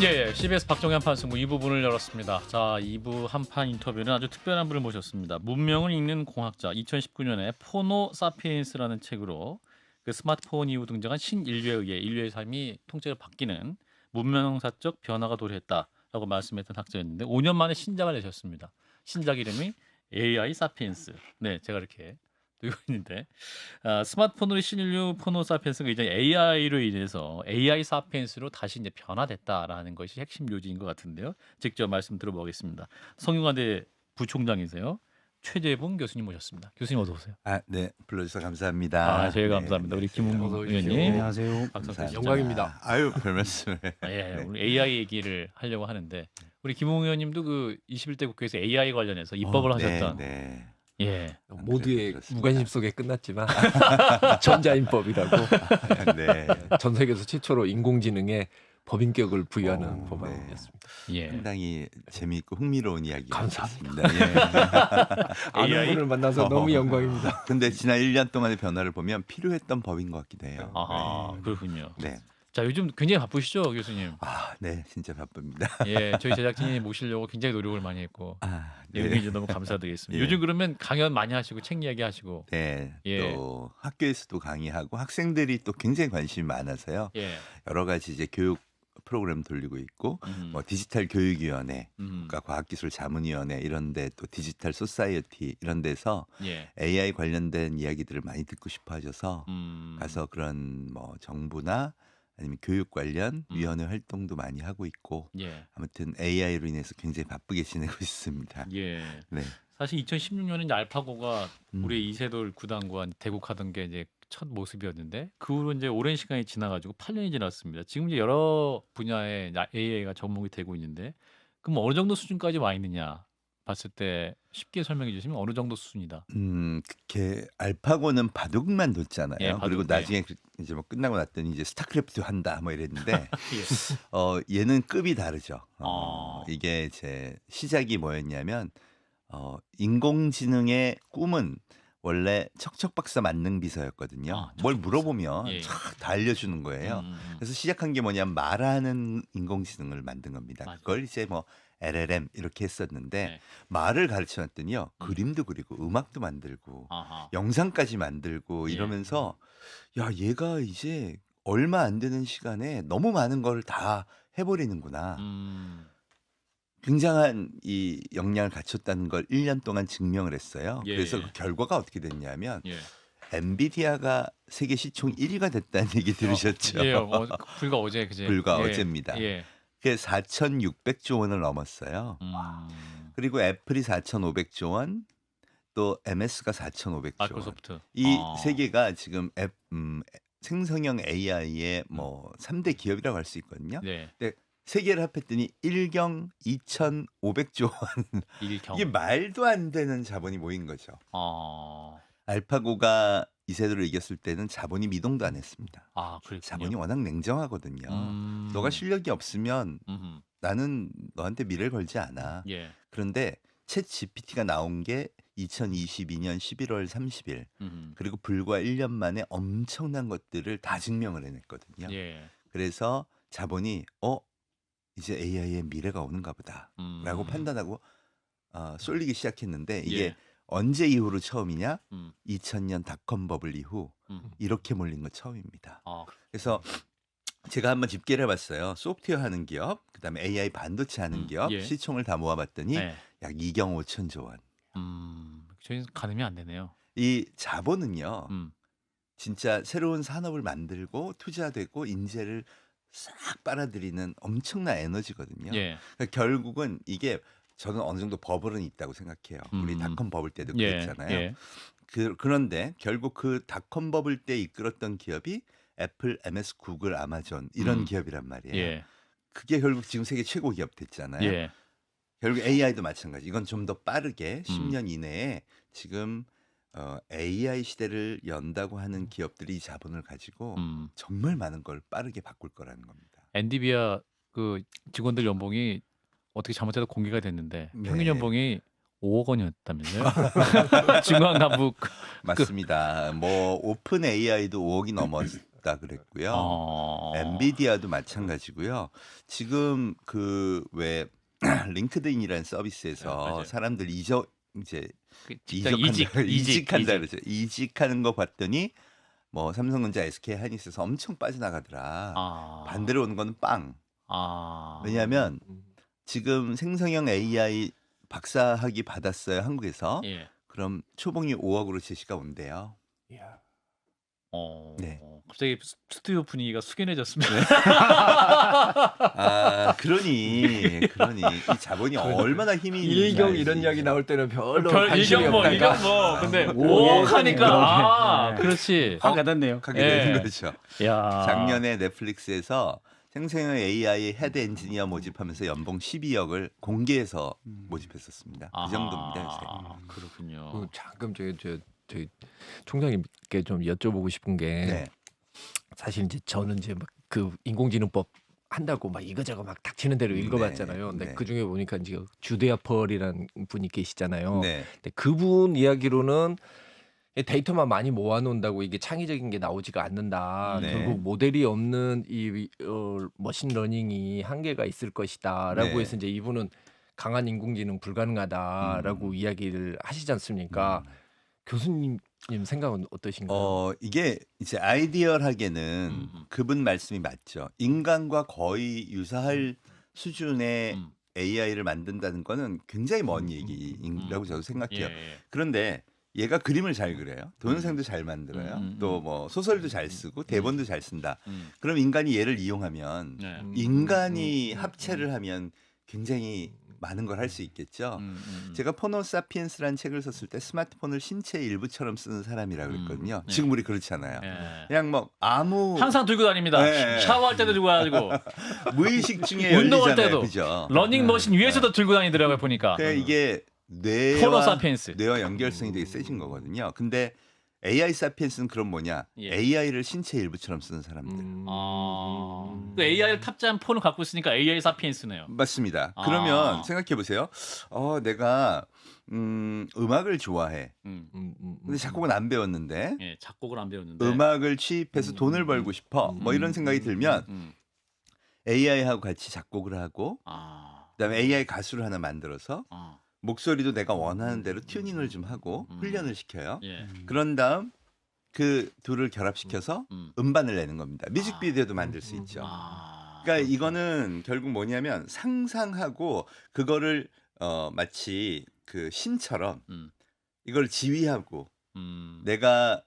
예, CBS 박정희 한판 승부 2부분을 열었습니다. 자, 2부 한판 인터뷰는 아주 특별한 분을 모셨습니다. 문명을 읽는 공학자, 2019년에 포노 사피엔스라는 책으로 그 스마트폰 이후 등장한 신인류에 의해 인류의 삶이 통째로 바뀌는 문명사적 변화가 도래했다라고 말씀했던 학자였는데 5년 만에 신작을 내셨습니다. 신작 이름이 AI 사피엔스. 네, 제가 이렇게 들고 있는데 스마트폰으로 신인류 포노 사피엔스가 이제 AI로 인해서 AI 사피엔스로 다시 이제 변화됐다라는 것이 핵심 요지인 것 같은데요. 직접 말씀 들어보겠습니다. 성균관대 부총장이세요. 최재봉 교수님 모셨습니다. 교수님 어서 오세요. 네, 불러주셔서 감사합니다. 저희가 네, 감사합니다. 네, 우리 제가 김웅 어서 오십시오. 의원님. 안녕하세요. 박성태 영광입니다. 아유, 별 말씀을. 예, 우리 AI 얘기를 하려고 하는데 우리 김웅 의원님도 그 21대 국회에서 AI 관련해서 입법을 하셨던. 네. 예. 모두의 그렇습니다. 무관심 속에 끝났지만 전자인법이라고 네. 전 세계에서 최초로 인공지능에 법인격을 부여하는 네. 법안이었습니다. 예. 상당히 재미있고 흥미로운 이야기. 감사합니다. 예. 아는 분을 만나서 너무 영광입니다. 근데 지난 1년 동안의 변화를 보면 필요했던 법인 것 같기도 해요. 아하, 그렇군요. 네. 자, 요즘 굉장히 바쁘시죠, 교수님? 네, 진짜 바쁩니다. 예, 저희 제작진이 모시려고 굉장히 노력을 많이 했고 네. 응해 주셔서 너무 감사드리겠습니다. 예. 요즘 그러면 강연 많이 하시고 책 이야기 하시고 네, 예. 또 학교에서도 강의하고 학생들이 또 굉장히 관심이 많아서요. 예. 여러 가지 이제 교육 프로그램 돌리고 있고 뭐 디지털 교육위원회, 국가과학기술자문위원회 이런데 또 디지털 소사이어티 이런 데서 예. AI 관련된 이야기들을 많이 듣고 싶어 하셔서 음. 가서 그런 뭐 정부나 아니면 교육 관련 위원회 활동도 많이 하고 있고 예. 아무튼 AI로 인해서 굉장히 바쁘게 지내고 있습니다. 예. 네. 사실 2016년에 이제 알파고가 음. 우리 이세돌 구단과 대국하던 게 이제 첫 모습이었는데 그 후로 이제 오랜 시간이 지나가지고 8년이 지났습니다. 지금 이제 여러 분야에 AI가 접목이 되고 있는데 그럼 어느 정도 수준까지 와 있느냐 봤을 때 쉽게 설명해 주시면 어느 정도 수준이다. 그게 알파고는 바둑만 뒀잖아요. 예, 바둑, 그리고 예. 나중에 이제 뭐 끝나고 났더니 이제 스타크래프트 한다 뭐 이랬는데 예. 얘는 급이 다르죠. 어. 이게 제 시작이 뭐였냐면 인공지능의 꿈은 원래 척척박사 만능비서였거든요. 아, 뭘 척척박사. 물어보면 예. 쫙 다 알려주는 거예요. 그래서 시작한 게 뭐냐면 말하는 인공지능을 만든 겁니다. 맞아요. 그걸 이제 뭐 LLM 이렇게 했었는데 네. 말을 가르쳐놨더니요. 그림도 그리고 음악도 만들고 아하. 영상까지 만들고 예. 이러면서 야 얘가 이제 얼마 안 되는 시간에 너무 많은 걸 다 해버리는구나. 굉장한 이 역량을 갖췄다는 걸 1년 동안 증명을 했어요. 예, 그래서 예. 그 결과가 어떻게 됐냐면 예. 엔비디아가 세계 시총 1위가 됐다는 얘기 들으셨죠? 예. 불과 어제 그제. 불과 예. 어제입니다. 예. 그게 4,600조 원을 넘었어요. 그리고 애플이 4,500조 원, 또 MS가 4,500조 원. 마이크로소프트. 이 세 개가 지금 생성형 AI의 뭐 3대 기업이라고 할 수 있거든요. 네. 근데 세 개를 합했더니 1경 2,500조 원. 일경. 이게 말도 안 되는 자본이 모인 거죠. 어. 알파고가 이세돌을 이겼을 때는 자본이 미동도 안 했습니다. 아, 그렇군요. 자본이 워낙 냉정하거든요. 너가 실력이 없으면 나는 너한테 미래를 걸지 않아. 예. 그런데 챗 GPT가 나온 게 2022년 11월 30일. 그리고 불과 1년 만에 엄청난 것들을 다 증명을 해냈거든요. 예. 그래서 자본이 이제 AI의 미래가 오는가 보다라고 판단하고 쏠리기 시작했는데 이게 예. 언제 이후로 처음이냐? 2000년 닷컴 버블 이후 이렇게 몰린 건 처음입니다. 아, 그래서 제가 한번 집계를 해봤어요. 소프트웨어 하는 기업, 그다음에 AI 반도체 하는 기업 예. 시총을 다 모아봤더니 네. 약 2경 5천조 원. 저희는 가늠이 안 되네요. 이 자본은요, 음. 진짜 새로운 산업을 만들고 투자되고 인재를 싹 빨아들이는 엄청난 에너지거든요. 예. 그러니까 결국은 이게 저는 어느 정도 버블은 있다고 생각해요. 우리 닷컴 버블 때도 예. 그랬잖아요. 예. 그런데 결국 그 닷컴 버블 때 이끌었던 기업이 애플, MS, 구글, 아마존 이런 기업이란 말이에요. 예. 그게 결국 지금 세계 최고 기업 됐잖아요. 예. 결국 AI도 마찬가지. 이건 좀 더 빠르게 10년 이내에 지금 AI 시대를 연다고 하는 기업들이 이 자본을 가지고 정말 많은 걸 빠르게 바꿀 거라는 겁니다. 엔디비아 그 직원들 연봉이 어떻게 잘못해서 공개가 됐는데 네. 평균 연봉이 5억 원이었다면서요? 중앙 간부 맞습니다. 뭐 오픈 AI도 5억이 없다 그랬고요. 엔비디아도 마찬가지고요. 지금 그 왜 링크드인이라는 서비스에서 네, 사람들 이제 직장 이직한다 그러죠. 이직하는 거 봤더니 뭐 삼성전자, SK 하이닉스에서 엄청 빠져나가더라. 반대로 오는 거는 빵. 왜냐하면 지금 생성형 AI 박사학위 받았어요 한국에서. 예. 그럼 초봉이 5억으로 제시가 온대요. 이야. 네. 갑자기 스튜디오 분위기가 숙연해졌습니다. 아, 그러니 이 자본이 얼마나 힘이 있는지 일경 알지. 이런 이야기 나올 때는 별로 별 관심이 일경 없다가 뭐 근데 오, 오 하니까 네. 그렇지. 확 와닿네요. 하게 예. 되는 거죠. 야. 작년에 넷플릭스에서 생성형 AI 헤드 엔지니어 모집하면서 연봉 12억을 공개해서 모집했었습니다. 그 정도입니다. 요새. 그렇군요. 잠깐 저희 총장님께 좀 여쭤보고 싶은 게 네. 사실 이제 저는 이제 막 그 인공지능법 한다고 막 이거저거 막 닥치는 대로 읽어봤잖아요. 근데 네. 그 중에 보니까 이제 주데아 펄이라는 분이 계시잖아요. 네. 근데 그분 이야기로는 데이터만 많이 모아놓는다고 이게 창의적인 게 나오지가 않는다. 네. 결국 모델이 없는 이 머신러닝이 한계가 있을 것이다라고 네. 해서 이제 이분은 강한 인공지능 불가능하다라고 이야기를 하시지 않습니까? 교수님 생각은 어떠신가요? 이게 이제 아이디얼하게는 그분 말씀이 맞죠. 인간과 거의 유사할 수준의 AI를 만든다는 거는 굉장히 먼 얘기라고 저도 생각해요. 예. 그런데 얘가 그림을 잘 그려요. 동영상도 잘 만들어요. 또 뭐 소설도 잘 쓰고 대본도 잘 쓴다. 그럼 인간이 얘를 이용하면 네. 인간이 합체를 하면 굉장히 많은 걸 할 수 있겠죠. 제가 포노사피엔스라는 책을 썼을 때 스마트폰을 신체의 일부처럼 쓰는 사람이라고 그랬거든요. 지금 우리 그렇잖아요. 예. 그냥 뭐 아무 항상 들고 다닙니다. 네. 샤워할 때도 들고 다니고 무의식 중에 운동할 열리잖아요. 때도 그죠? 러닝머신 위에서도 들고 다니더라고요 보니까. 그러니까 이게 포노 사피엔스. 뇌와 연결성이 되게 세진 거거든요. 근데 AI 사피엔스는 그럼 뭐냐? 예. AI를 신체의 일부처럼 쓰는 사람들. 그 AI를 탑재한 폰을 갖고 있으니까 AI 사피엔스네요. 맞습니다. 아. 그러면 생각해 보세요. 내가 음악을 좋아해. 근데 작곡은 안 배웠는데 예, 작곡을 안 배웠는데. 음악을 취입해서 돈을 벌고 싶어. 뭐 이런 생각이 들면 AI하고 같이 작곡을 하고 그다음에 AI 가수를 하나 만들어서 목소리도 내가 원하는 대로 튜닝을 좀 하고 훈련을 시켜요. 예. 그런 다음 그 둘을 결합시켜서 음반을 내는 겁니다. 뮤직비디오도 만들 수 있죠. 그러니까 이거는 결국 뭐냐면 상상하고 그거를 마치 그 신처럼 이걸 지휘하고 내가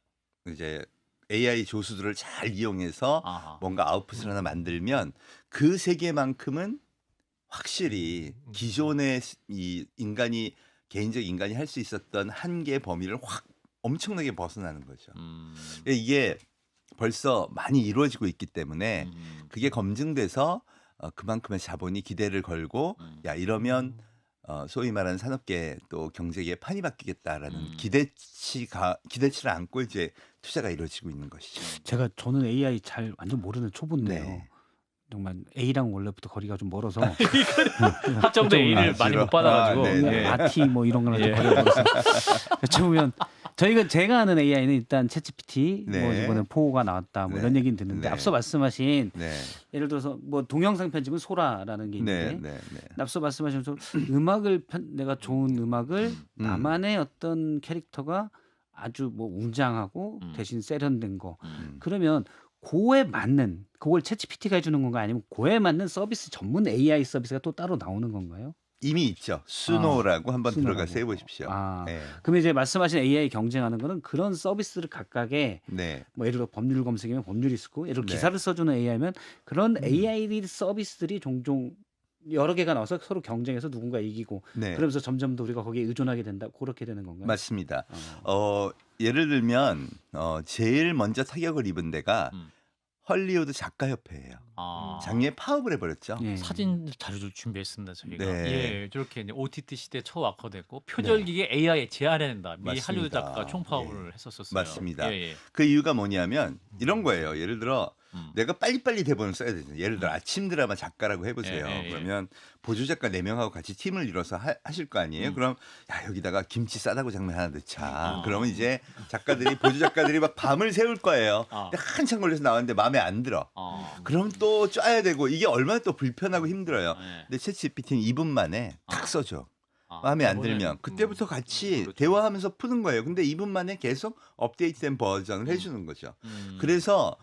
이제 AI 조수들을 잘 이용해서 뭔가 아웃풋을 하나 만들면 그 세계만큼은 확실히 기존의 이 개인적 인간이 할 수 있었던 한계 범위를 확 엄청나게 벗어나는 거죠. 이게 벌써 많이 이루어지고 있기 때문에 그게 검증돼서 그만큼의 자본이 기대를 걸고 야 이러면 소위 말하는 산업계 또 경제계에 판이 바뀌겠다라는 기대치를 안고 이제 투자가 이루어지고 있는 것이죠. 저는 AI 잘 완전 모르는 초보인데요. 네. 정말 A랑 원래부터 거리가 좀 멀어서 학점도 A를 많이 못 받아가지고. 네, 네. 아티 뭐 이런 거는 좀 예. 거리가 멀어서 여쭤보면 제가 아는 AI는 일단 챗GPT 뭐 네. 이번에 4가 나왔다 뭐 네. 이런 얘기는 듣는데 네. 앞서 말씀하신 네, 예를 들어서 뭐 동영상 편집은 소라라는 게 네, 있는데 네, 네. 앞서 말씀하신 내가 좋은 음악을 나만의 어떤 캐릭터가 아주 뭐 웅장하고 대신 세련된 거 그러면 그거에 맞는 그걸 챗GPT가 해주는 건가 아니면 그거에 맞는 서비스 전문 AI 서비스가 또 따로 나오는 건가요? 이미 있죠. 수노라고 한번 수노라고. 들어가서 해보십시오. 네. 그러면 이제 말씀하신 AI 경쟁하는 거는 그런 서비스를 각각의 네. 뭐 예를 들어 법률 검색이면 법률이 쓰고 예를 들어 네. 기사를 써주는 AI면 그런 AI 서비스들이 종종 여러 개가 나와서 서로 경쟁해서 누군가 이기고 네. 그러면서 점점 더 우리가 거기에 의존하게 된다 그렇게 되는 건가요? 맞습니다. 예를 들면 제일 먼저 타격을 입은 데가 헐리우드 작가협회예요. 작년에 파업을 해버렸죠. 예. 사진 자료를 준비했습니다 저희가. 네. 예, 저렇게 이제 OTT 시대 초확화됐고 표절기계 AI에 제한해야 된다. 미 맞습니다. 할리우드 작가가 총파업을 했었어요. 맞습니다. 예, 예. 그 이유가 뭐냐면 이런 거예요. 예를 들어 내가 빨리빨리 대본을 써야 되잖아요. 예를 들어 아침 드라마 작가라고 해보세요. 예, 예, 예. 그러면 보조 작가 4명하고 같이 팀을 이뤄서 하실 거 아니에요. 그럼 야 여기다가 김치 싸다고 장면 하나 넣자. 그러면 이제 보조 작가들이 막 밤을 새울 거예요. 근데 한참 걸려서 나왔는데 마음에 안 들어. 그럼 또 짜야 되고 이게 얼마나 또 불편하고 힘들어요. 근데 챗GPT는 2분 만에 탁 써줘. 마음에 안 들면 그때부터 같이 그렇죠. 대화하면서 푸는 거예요. 근데 2분 만에 계속 업데이트된 버전을 해주는 거죠. 그래서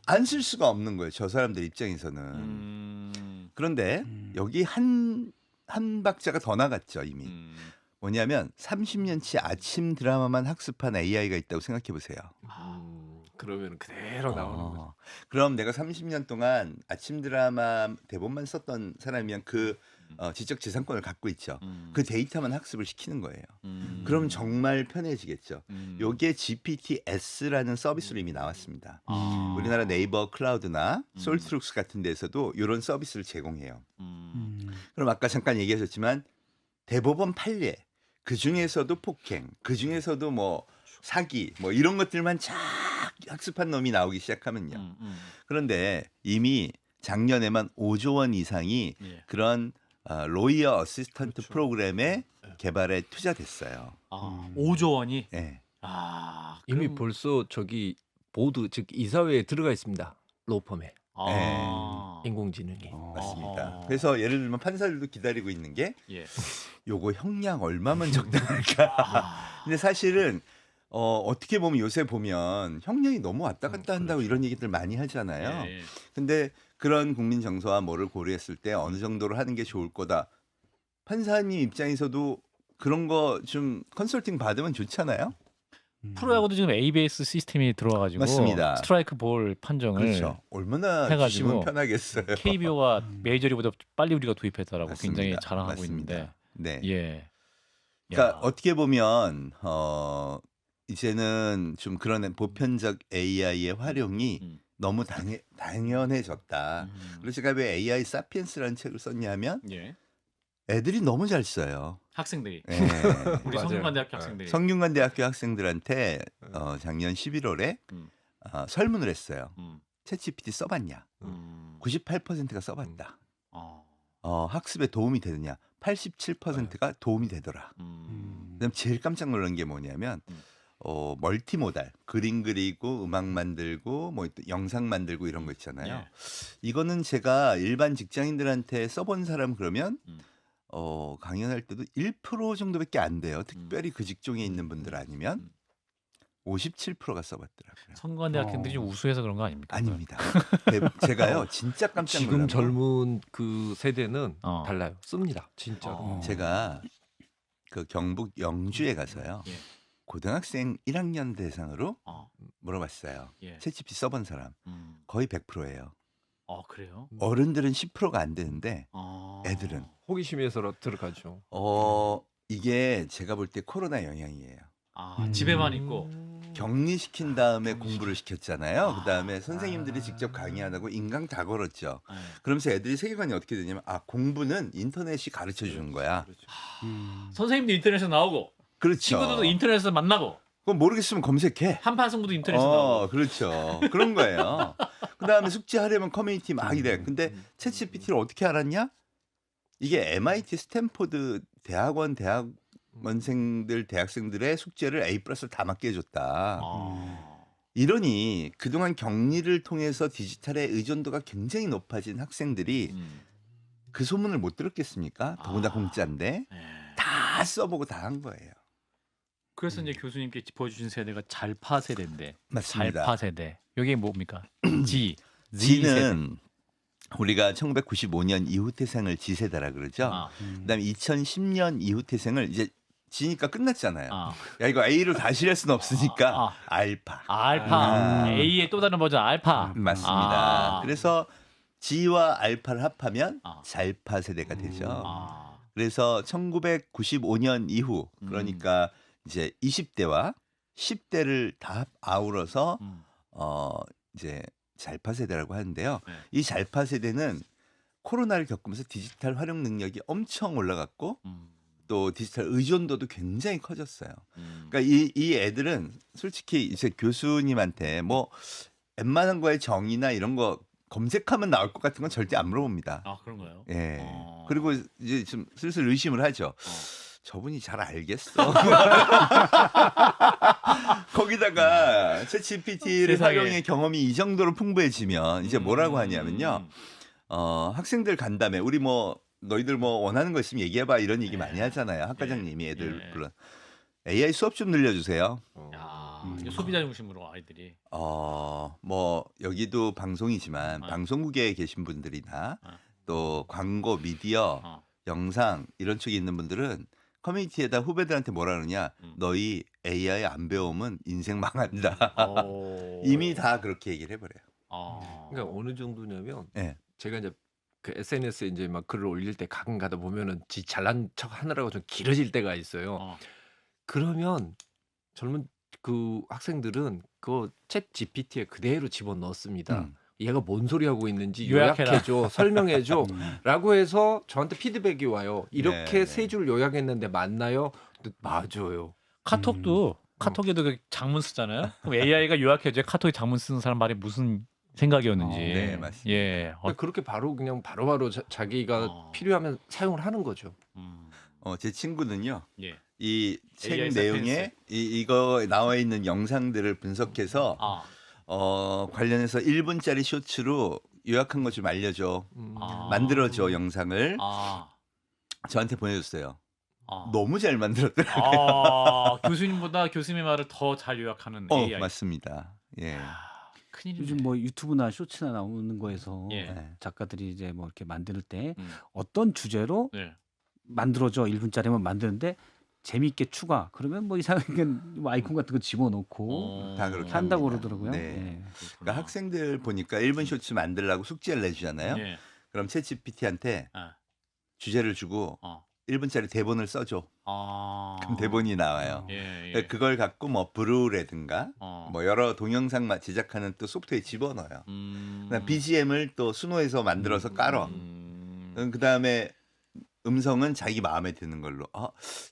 안 쓸 수가 없는 거예요. 저 사람들 입장에서는. 그런데 여기 한 박자가 더 나갔죠 이미. 뭐냐면 30년치 아침 드라마만 학습한 AI가 있다고 생각해 보세요. 그러면 그대로 나오는 거죠. 그럼 내가 30년 동안 아침 드라마 대본만 썼던 사람이면 그 지적재산권을 갖고 있죠. 그 데이터만 학습을 시키는 거예요. 그럼 정말 편해지겠죠. 요게 GPT-S라는 서비스로 이미 나왔습니다. 우리나라 네이버 클라우드나 솔트룩스 같은 데서도 이런 서비스를 제공해요. 그럼 아까 잠깐 얘기하셨지만 대법원 판례, 그 중에서도 폭행, 그 중에서도 뭐 사기, 뭐 이런 것들만 쫙 학습한 놈이 나오기 시작하면요. 그런데 이미 작년에만 5조 원 이상이 예. 그런 로이어 어시스턴트 그렇죠. 프로그램의 개발에 투자됐어요. 5조 원이. 네. 이미 그럼- 벌써 저기 보드 즉 이사회에 들어가 있습니다. 로펌에 인공지능이. 맞습니다. 어허. 그래서 예를 들면 판사들도 기다리고 있는 게 예. 요거 형량 얼마면 적당할까? 근데 사실은 어떻게 보면 요새 보면 형량이 너무 왔다 갔다 한다고 이런 얘기들 많이 하잖아요. 예, 예. 근데 그런 국민 정서와 뭐를 고려했을 때 어느 정도로 하는 게 좋을 거다. 판사님 입장에서도 그런 거 좀 컨설팅 받으면 좋잖아요. 프로야구도 지금 ABS 시스템이 들어와가지고 맞습니다. 스트라이크 볼 판정을 그렇죠. 얼마나 해가지고 주시면 편하겠어요. KBO가 메이저리보다 빨리 우리가 도입했다라고 맞습니다. 굉장히 자랑하고 맞습니다. 있는데. 네. 예. 그러니까 야. 어떻게 보면 이제는 좀 그런 보편적 AI의 활용이 음. 너무 당연해졌다. 그래서 제가 왜 AI 사피엔스라는 책을 썼냐면 예. 애들이 너무 잘 써요. 학생들이 예. 우리 맞아요. 성균관대학교 네. 학생들이 성균관대학교 학생들한테 작년 11월에 음. 설문을 했어요. 음. 챗GPT 써봤냐? 음. 98%가 써봤다. 어. 학습에 도움이 되느냐? 87%가 도움이 되더라. 그다음 제일 깜짝 놀란 게 뭐냐면 멀티모달, 그림 그리고 음악 만들고 뭐 또 영상 만들고 이런 거 있잖아요. 예. 이거는 제가 일반 직장인들한테 써본 사람 그러면 음. 강연할 때도 1% 정도밖에 안 돼요. 특별히 그 직종에 있는 분들 아니면 57%가 써봤더라고요. 성균관대 학생들이 좀 우수해서 그런 거 아닙니까? 아닙니다. 제가요 진짜 깜짝 지금 놀란 거. 젊은 그 세대는 어. 달라요. 씁니다. 진짜로. 제가 그 경북 영주에 가서요. 예. 고등학생 1학년 대상으로 어. 물어봤어요. 예. 챗GPT 써본 사람 거의 100%예요. 그래요? 어른들은 10%가 안 되는데 애들은 호기심에서 들어가죠. 이게 제가 볼 때 코로나 영향이에요. 집에만 있고. 격리시킨 다음에 공부를 시켰잖아요. 그다음에 선생님들이 직접 강의하다고 인강 다 걸었죠. 예. 그러면서 애들이 세계관이 어떻게 되냐면 공부는 인터넷이 가르쳐 주는 거야. 선생님도 인터넷에서 나오고 그렇죠. 친구들도 인터넷에서 만나고 그건 모르겠으면 검색해. 한판 승부도 인터넷에서 나오고. 그렇죠. 그런 거예요. 그다음에 숙제하려면 커뮤니티 막 이래. 근데 챗GPT를 어떻게 알았냐? 이게 MIT 스탠포드 대학원생들 대학생들의 숙제를 A+를 다 맞게 해줬다. 이러니 그동안 격리를 통해서 디지털의 의존도가 굉장히 높아진 학생들이 그 소문을 못 들었겠습니까? 더구나 공짜인데 예. 다 써보고 다 한 거예요. 그래서 이제 교수님께 짚어주신 세대가 잘파 세대인데. 맞습니다. 잘파 세대. 이게 뭡니까? Z 세대. G는 우리가 1995년 이후 태생을 G세대라 그러죠. 그다음에 2010년 이후 태생을 이제 G니까 끝났잖아요. 야 이거 A로 다시 할 수는 없으니까 알파. 알파. A의 또 다른 버전 알파. 맞습니다. 그래서 G와 알파를 합하면 잘파 세대가 되죠. 그래서 1995년 이후 그러니까 이제 20대와 10대를 다 아우러서 이제 잘파 세대라고 하는데요. 네. 이 잘파 세대는 코로나를 겪으면서 디지털 활용 능력이 엄청 올라갔고 또 디지털 의존도도 굉장히 커졌어요. 그러니까 이 애들은 솔직히 이제 교수님한테 뭐 웬만한 거에 정의나 이런 거 검색하면 나올 것 같은 건 절대 안 물어봅니다. 아 그런가요? 예. 그리고 이제 좀 슬슬 의심을 하죠. 저분이 잘 알겠어. 거기다가 챗GPT를 세상에. 활용의 경험이 이 정도로 풍부해지면 이제 뭐라고 하냐면요. 학생들 간담회 우리 뭐 너희들 뭐 원하는 거 있으면 얘기해봐 이런 얘기 많이 하잖아요. 학과장님이 애들 불러. AI 수업 좀 늘려주세요. 야, 이게 소비자 중심으로 아이들이. 뭐 여기도 방송이지만 방송국에 계신 분들이나 또 광고, 미디어, 영상 이런 쪽에 있는 분들은 커뮤니티에다 후배들한테 뭐라 그러냐. 너희 AI 안 배우면 인생 망한다. 이미 다 그렇게 얘기를 해버려요. 그러니까 어느 정도냐면 네. 제가 이제 그 SNS에 이제 막 글을 올릴 때 가끔 가다 보면은 지 잘난 척 하느라고 좀 길어질 때가 있어요. 그러면 젊은 그 학생들은 그 챗 GPT에 그대로 집어 넣습니다. 얘가 뭔 소리 하고 있는지 요약해라. 요약해줘, 설명해줘라고 해서 저한테 피드백이 와요. 이렇게 네. 세 줄 요약했는데 맞나요? 맞아요. 카톡도 카톡에도 그 장문 쓰잖아요. 그럼 AI가 요약해줘야 카톡에 장문 쓰는 사람 말이 무슨 생각이었는지. 네, 맞습니다. 예. 그러니까 그렇게 바로 그냥 바로바로 자기가 필요하면 사용을 하는 거죠. 제 친구는요. 예. 이 책 AI 내용에 이거 나와 있는 영상들을 분석해서 관련해서 1분짜리 쇼츠로 요약한 거 좀 알려줘. 만들어줘 영상을 저한테 보내줬어요. 너무 잘 만들었더라고요. 교수님보다 교수님의 말을 더 잘 요약하는 AI. 맞습니다. 예. 큰일이네. 요즘 뭐 유튜브나 쇼츠나 나오는 거에서 예. 작가들이 이제 뭐 이렇게 만들 때 음. 어떤 주제로 네. 만들어줘 1분짜리만 만드는데 재미있게 추가 그러면 뭐 이상하게 뭐 아이콘 같은 거 집어넣고 다 그렇게 한다고 합니다. 그러더라고요. 네. 예. 그러니까 학생들 보니까 1분 쇼츠 만들라고 숙제를 내주잖아요. 예. 그럼 챗GPT한테 아. 주제를 주고 1분짜리 대본을 써줘. 그럼 대본이 나와요. 예. 그걸 갖고 뭐 브루라든가 뭐 여러 동영상 제작하는 또 소프트웨어에 집어넣어요. 그다음 BGM을 또 수노에서 만들어서 깔어. 그다음에 음성은 자기 마음에 드는 걸로.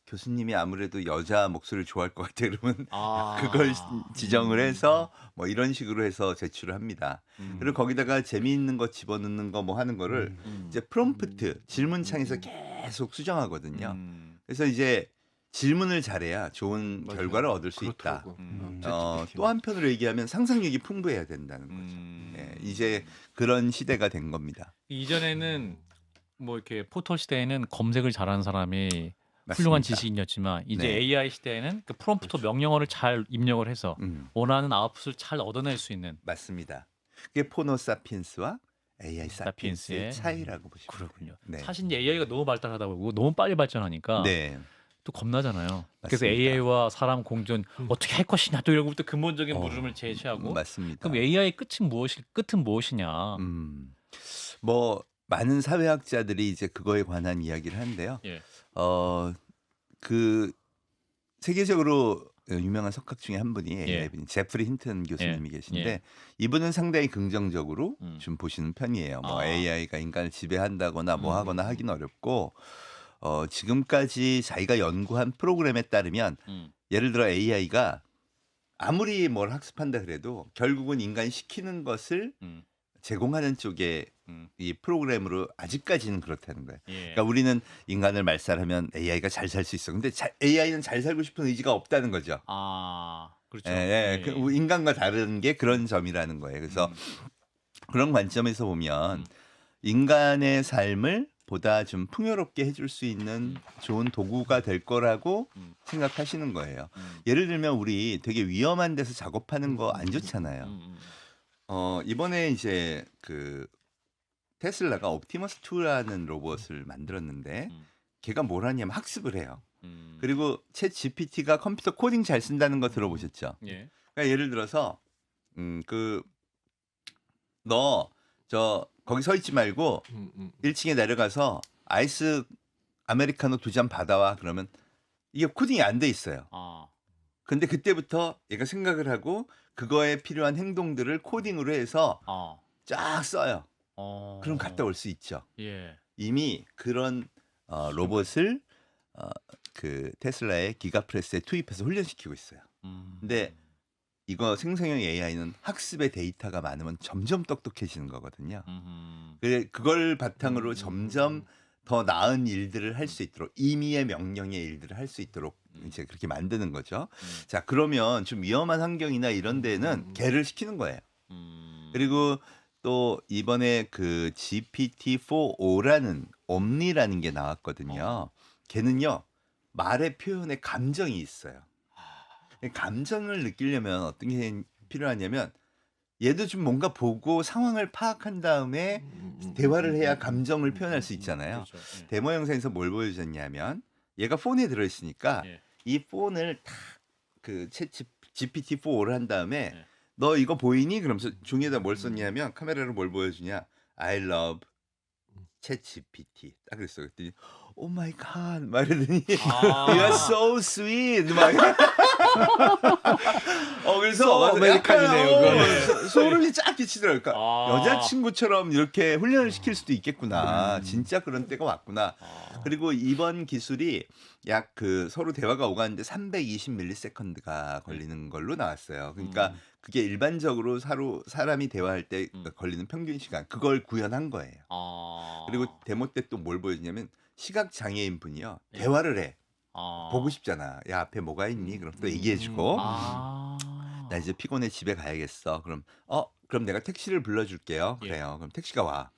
교수님이 아무래도 여자 목소리를 좋아할 것 같아. 그러면 그걸 지정을 해서 뭐 이런 식으로 해서 제출을 합니다. 그리고 거기다가 재미있는 거 집어넣는 거 뭐 하는 거를 이제 프롬프트 질문창에서 계속 수정하거든요. 그래서 이제 질문을 잘해야 좋은 맞아요. 결과를 얻을 수 있다. 또 한편으로 얘기하면 상상력이 풍부해야 된다는 거죠. 예, 이제 그런 시대가 된 겁니다. 이전에는 뭐 이렇게 포털 시대에는 검색을 잘하는 사람이 훌륭한 맞습니다. 지식인이었지만 이제 네. AI 시대에는 그 프롬프터 명령어를 잘 입력을 해서 원하는 아웃풋을 잘 얻어낼 수 있는. 맞습니다. 그게 포노 사피엔스와 AI 사피엔스의 사피엔스의 차이라고 보시면 그렇군요. 네. 사실 이제 AI가 너무 발달하다 보고 너무 빨리 발전하니까 네. 또 겁나잖아요. 그래서 맞습니다. AI와 사람 공존 어떻게 할 것이냐 또 이러고부터 근본적인 물음을 제시하고 맞습니다. 그럼 AI의 끝은 무엇이냐? 뭐 많은 사회학자들이 이제 그거에 관한 이야기를 하는데요. 예. 그 세계적으로 유명한 석학 중에 한 분이 예. 제프리 힌튼 교수님이 계신데 예. 이분은 상당히 긍정적으로 좀 보시는 편이에요. 뭐 AI가 인간을 지배한다거나 뭐 하거나 하기는 어렵고 지금까지 자기가 연구한 프로그램에 따르면 예를 들어 AI가 아무리 뭘 학습한다 그래도 결국은 인간이 시키는 것을 제공하는 쪽에 이 프로그램으로 아직까지는 그렇다는 거예요. 예. 그러니까 우리는 인간을 말살하면 AI가 잘 살 수 있어. 근데 AI는 잘 살고 싶은 의지가 없다는 거죠. 그렇죠. 예, 그 인간과 다른 게 그런 점이라는 거예요. 그래서 그런 관점에서 보면 인간의 삶을 보다 좀 풍요롭게 해줄 수 있는 좋은 도구가 될 거라고 생각하시는 거예요. 예를 들면 우리 되게 위험한 데서 작업하는 거 안 좋잖아요. 이번에 이제 그 테슬라가 옵티머스 2라는 로봇을 만들었는데 걔가 뭘 하냐면 학습을 해요. 그리고 챗 GPT가 컴퓨터 코딩 잘 쓴다는 거 들어보셨죠? 예. 그러니까 예를 들어서 너 거기 서 있지 말고 1층에 내려가서 아이스 아메리카노 2잔 받아와. 그러면 이게 코딩이 안 돼 있어요. 근데 그때부터 얘가 생각을 하고 그거에 필요한 행동들을 코딩으로 해서 쫙 써요. 그럼 갔다 올 수 있죠. 예. 이미 그런 로봇을 그 테슬라의 기가프레스에 투입해서 훈련시키고 있어요. 근데 이거 생성형 AI는 학습의 데이터가 많으면 점점 똑똑해지는 거거든요. 그걸 바탕으로 점점 더 나은 일들을 할 수 있도록 임의의 명령의 일들을 할 수 있도록 이제 그렇게 만드는 거죠. 자, 그러면 좀 위험한 환경이나 이런 데는 개를 시키는 거예요. 그리고 또 이번에 그 GPT-4o라는 옴니라는 게 나왔거든요. 걔는요, 말의 표현에 감정이 있어요. 감정을 느끼려면 어떤 게 필요하냐면 얘도 좀 뭔가 보고 상황을 파악한 다음에 대화를 해야 감정을 표현할 수 있잖아요. 그렇죠. 예. 데모 영상에서 뭘 보여줬냐면 얘가 폰에 들어있으니까 예. 이 폰을 탁 그 GPT-4를 한 다음에 예. 너 이거 보이니? 그러면서 종이에다 뭘 썼냐면 카메라로 뭘 보여주냐? I love ChatGPT 딱 그랬어. 그랬더니 Oh my God 막 이러더니 You are so sweet 막 그래서 아메리칸이네요, 그거는. 소름이 쫙 끼치더라고요. 그러니까 아. 여자친구처럼 이렇게 훈련을 시킬 수도 있겠구나. 진짜 그런 때가 왔구나. 아. 그리고 이번 기술이 약 그 서로 대화가 오가는데 320ms가 걸리는 걸로 나왔어요. 그러니까 그게 일반적으로 사람이 대화할 때 걸리는 평균 시간 그걸 구현한 거예요. 그리고 데모 때 또 뭘 보여주냐면 시각 장애인 분이요 예. 대화를 해. 아. 보고 싶잖아. 야 앞에 뭐가 있니? 그럼 또 얘기해주고 아. 나 이제 피곤해 집에 가야겠어. 그럼 내가 택시를 불러줄게요. 예. 그래요. 그럼 택시가 와.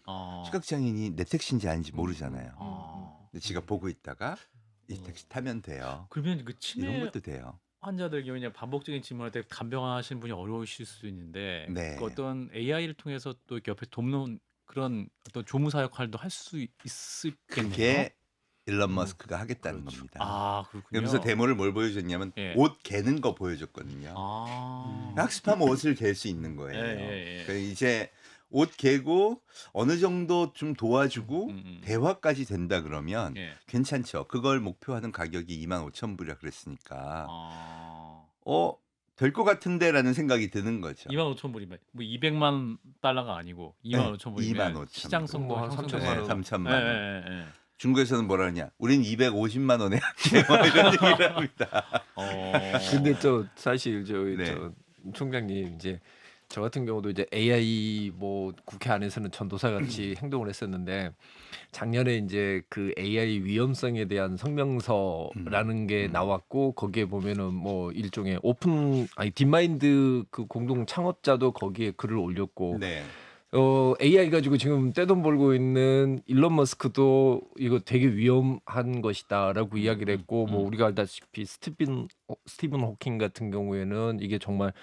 시각장애인이 내 택시인지 아닌지 모르잖아요. 근데 지가 보고 있다가 이 택시 타면 돼요. 그러면 그 이런 치매 것도 돼요. 환자들 경우에 반복적인 질문할 때 간병하시는 분이 어려우실 수 있는데 네. 그 어떤 AI를 통해서 또 이렇게 옆에 돕는 그런 어떤 조무사 역할도 할 수 있겠네요. 그게 일론 머스크가 하겠다는 그렇죠. 겁니다. 아, 그렇군요. 그러면서 데모를 뭘 보여줬냐면 예. 옷 개는 거 보여줬거든요. 아. 학습하면 옷을 갤 수 있는 거예요. 예. 그러니까 이제 옷 개고 어느 정도 좀 도와주고 대화까지 된다 그러면 예. 괜찮죠. 그걸 목표하는 가격이 25,000불이라 그랬으니까 아. 될 것 같은데라는 생각이 드는 거죠. 25,000불이면 뭐 200만 달러가 아니고 25,000불이면 25,000 시장성도 뭐 한 형성되고 3천만 원. 3천만 예, 원. 예. 중국에서는 뭐라 하냐? 우린 250만 원에 할게요. 이런 얘기를 합니다. 근데 또 사실 네. 저 총장님 이제 저 같은 경우도 이제 AI 뭐 국회 안에서는 전도사 같이 행동을 했었는데 작년에 이제 그 AI 위험성에 대한 성명서라는 게 나왔고 거기에 보면은 뭐 일종의 딥마인드 그 공동 창업자도 거기에 글을 올렸고 네. AI 가지고 지금 떼돈 벌고 있는 일론 머스크도 이거 되게 위험한 것이다라고 이야기를 했고 뭐 우리가 알다시피 스티븐 호킹 같은 경우에는 이게 정말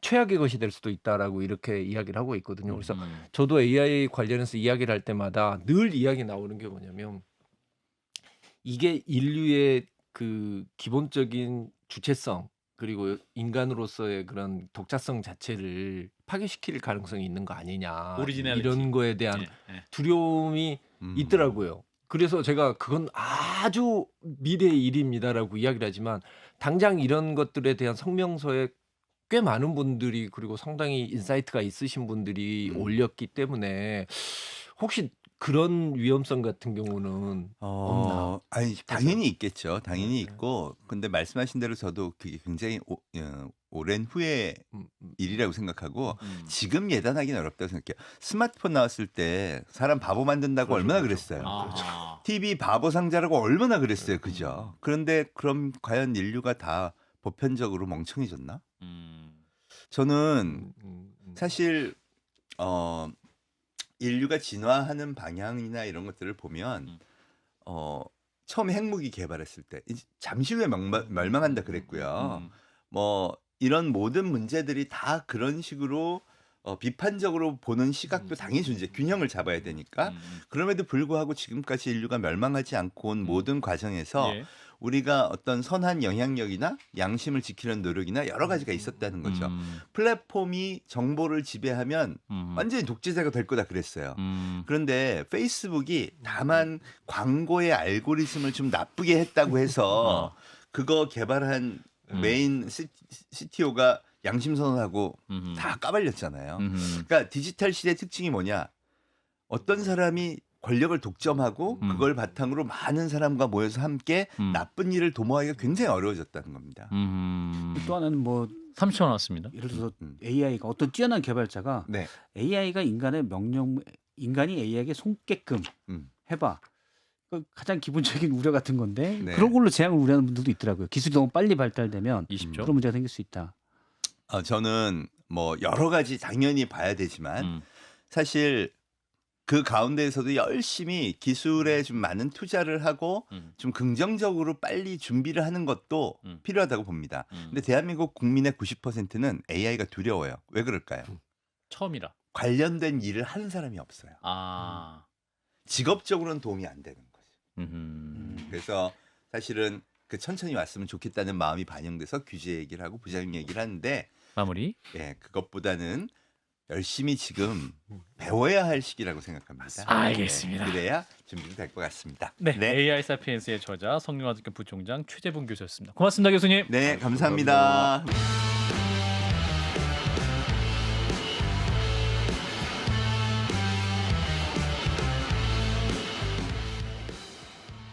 최악의 것이 될 수도 있다라고 이렇게 이야기를 하고 있거든요. 그래서 저도 AI 관련해서 이야기를 할 때마다 늘 이야기 나오는 게 뭐냐면 이게 인류의 그 기본적인 주체성 그리고 인간으로서의 그런 독자성 자체를 파괴시킬 가능성이 있는 거 아니냐 오리지널리티. 이런 거에 대한 예. 두려움이 있더라고요. 그래서 제가 그건 아주 미래의 일입니다라고 이야기를 하지만 당장 이런 것들에 대한 성명서에 꽤 많은 분들이 그리고 상당히 인사이트가 있으신 분들이 올렸기 때문에 혹시 그런 위험성 같은 경우는 없나? 아니 당연히 있겠죠. 당연히 있고 근데 말씀하신 대로 저도 그게 굉장히 오랜 후의 일이라고 생각하고 지금 예단하기는 어렵다고 생각해요. 스마트폰 나왔을 때 사람 바보 만든다고 얼마나 그랬어요. TV 바보 상자라고 얼마나 그랬어요. 그죠? 그런데 그럼 과연 인류가 다 보편적으로 멍청해졌나? 저는 사실 인류가 진화하는 방향이나 이런 것들을 보면 처음에 핵무기 개발했을 때 잠시 후에 멸망한다 그랬고요. 뭐 이런 모든 문제들이 다 그런 식으로 비판적으로 보는 시각도 당연히 존재. 균형을 잡아야 되니까. 그럼에도 불구하고 지금까지 인류가 멸망하지 않고 온 모든 과정에서 예. 우리가 어떤 선한 영향력이나 양심을 지키는 노력이나 여러 가지가 있었다는 거죠. 플랫폼이 정보를 지배하면 완전히 독재자가 될 거다 그랬어요. 그런데 페이스북이 다만 광고의 알고리즘을 좀 나쁘게 했다고 해서 그거 개발한 메인 CTO가 양심선언하고 다 까발렸잖아요. 그러니까 디지털 시대의 특징이 뭐냐? 어떤 사람이 권력을 독점하고 그걸 바탕으로 많은 사람과 모여서 함께 나쁜 일을 도모하기가 굉장히 어려워졌다는 겁니다. 또 하나는 뭐 30초 나왔습니다. 예를 들어서 AI가 어떤 뛰어난 개발자가 네. AI가 인간이 AI에게 손게끔 해봐. 그 가장 기본적인 우려 같은 건데 네. 그런 걸로 재앙을 우려하는 분들도 있더라고요. 기술이 너무 빨리 발달되면 20초. 그런 문제가 생길 수 있다. 저는 뭐 여러 가지 당연히 봐야 되지만 사실 그 가운데에서도 열심히 기술에 좀 많은 투자를 하고 좀 긍정적으로 빨리 준비를 하는 것도 필요하다고 봅니다. 근데 대한민국 국민의 90%는 AI가 두려워요. 왜 그럴까요? 처음이라. 관련된 일을 하는 사람이 없어요. 아. 직업적으로는 도움이 안 되는 거죠. 그래서 사실은 그 천천히 왔으면 좋겠다는 마음이 반영돼서 규제 얘기를 하고 부작용 얘기를 하는데 마무리. 예, 그것보다는 열심히 지금 배워야 할 시기라고 생각합니다. 알겠습니다. 네, 그래야 준비가 될 것 같습니다. 네, AI 사피엔스의 저자 성균관대학교 부총장 최재분 교수였습니다. 고맙습니다, 교수님. 네, 감사합니다.